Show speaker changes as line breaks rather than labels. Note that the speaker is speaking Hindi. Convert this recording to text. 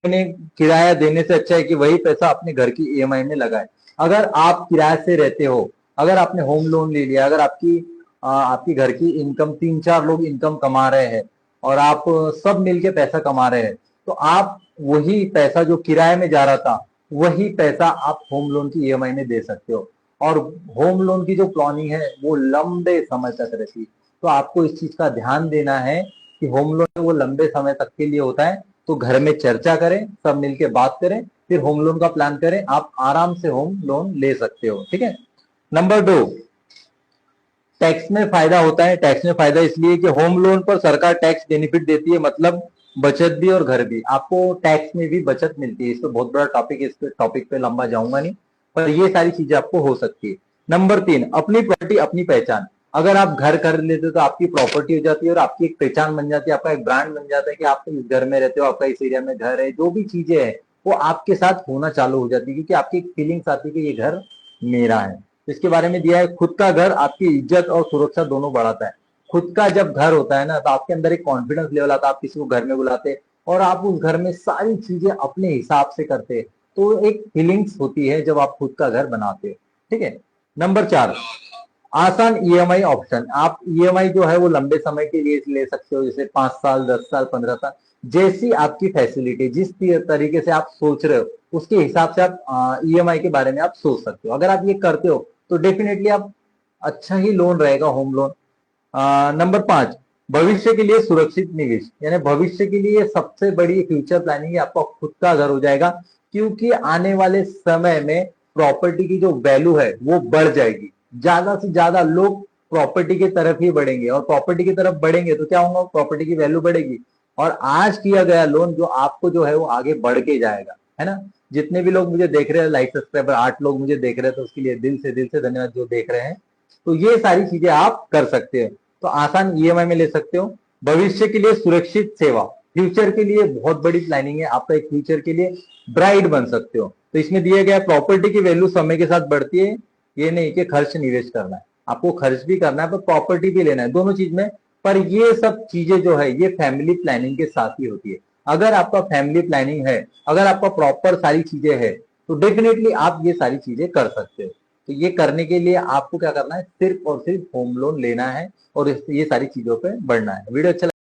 महीने किराया देने से अच्छा है कि वही पैसा अपने घर की ईएमआई में लगाए। अगर आप किराए से रहते हो, अगर आपने होम लोन ले लिया, अगर आपकी घर की इनकम 3-4 लोग इनकम कमा रहे हैं और आप सब मिलके पैसा कमा रहे हैं, तो आप वही पैसा जो किराए में जा रहा था, वही पैसा आप होम लोन की ईएमआई में दे सकते हो। और होम लोन की जो प्लानिंग है वो लंबे समय तक रहती है, तो आपको इस चीज का ध्यान देना है कि होम लोन वो लंबे समय तक के लिए होता है। तो घर में चर्चा करें, सब मिलके बात करें, फिर होम लोन का प्लान करें, आप आराम से होम लोन ले सकते हो। ठीक है। नंबर 2, टैक्स में फायदा होता है। टैक्स में फायदा इसलिए कि होम लोन पर सरकार टैक्स बेनिफिट देती है, मतलब बचत भी और घर भी, आपको टैक्स में भी बचत मिलती है। इस पे बहुत बड़ा टॉपिक है, इस टॉपिक पे लंबा जाऊंगा नहीं, पर ये सारी चीजें आपको हो सकती है। नंबर 3, अपनी प्रॉपर्टी अपनी पहचान। अगर आप घर कर लेते हो तो आपकी प्रॉपर्टी हो जाती है और आपकी एक पहचान बन जाती है, आपका एक ब्रांड बन जाता है कि आप इस घर में रहते हो, आपका इस एरिया में घर है, जो भी चीजें है वो आपके साथ होना चालू हो जाती है, क्योंकि आपकी एक फीलिंग्स आती है कि ये घर मेरा है। इसके बारे में दिया है, खुद का घर आपकी इज्जत और सुरक्षा दोनों बढ़ाता है। खुद का जब घर होता है ना, तो आपके अंदर एक कॉन्फिडेंस लेवल आता है, आप किसी को घर में बुलाते और आप उस घर में सारी चीजें अपने हिसाब से करते, तो एक फीलिंग्स होती है जब आप खुद का घर बनाते हो। ठीक है। नंबर 4, आसान ईएमआई ऑप्शन। आप ईएमआई जो है वो लंबे समय के लिए ले सकते हो, जैसे 5 साल, 10 साल, 15 साल, जैसी आपकी फैसिलिटी, जिस तरीके से आप सोच रहे हो उसके हिसाब से आप ईएमआई के बारे में आप सोच सकते हो। अगर आप ये करते हो तो डेफिनेटली आप अच्छा ही लोन रहेगा, होम लोन। नंबर 5, भविष्य के लिए सुरक्षित निवेश, यानी भविष्य के लिए सबसे बड़ी फ्यूचर प्लानिंग है, आपका खुद का घर हो जाएगा, क्योंकि आने वाले समय में प्रॉपर्टी की जो वैल्यू है वो बढ़ जाएगी। ज्यादा से ज्यादा लोग प्रॉपर्टी की तरफ ही बढ़ेंगे, और प्रॉपर्टी की तरफ बढ़ेंगे तो क्या होगा, प्रॉपर्टी की वैल्यू बढ़ेगी, और आज किया गया लोन जो आपको जो है वो आगे बढ़ के जाएगा, है ना। जितने भी लोग मुझे देख रहे हैं, लाइक सब्सक्राइबर 8 लोग मुझे देख रहे हैं, तो उसके लिए दिल से धन्यवाद जो देख रहे हैं। तो ये सारी चीजें आप कर सकते हो, तो आसान ईएमआई में ले सकते हो। भविष्य के लिए सुरक्षित सेवा, फ्यूचर के लिए बहुत बड़ी प्लानिंग है, आपका एक फ्यूचर के लिए ब्राइट बन सकते हो। तो इसमें दिया गया प्रॉपर्टी की वैल्यू समय के साथ बढ़ती है, ये नहीं कि खर्च निवेश करना है, आपको खर्च भी करना है पर प्रॉपर्टी भी लेना है, दोनों चीज में। पर ये सब चीजें जो है ये फैमिली प्लानिंग के साथ ही होती है। अगर आपका फैमिली प्लानिंग है, अगर आपका प्रॉपर सारी चीजें है, तो डेफिनेटली आप ये सारी चीजें कर सकते हो। तो ये करने के लिए आपको क्या करना है, सिर्फ और सिर्फ होम लोन लेना है और ये सारी चीजों पे बढ़ना है। वीडियो अच्छा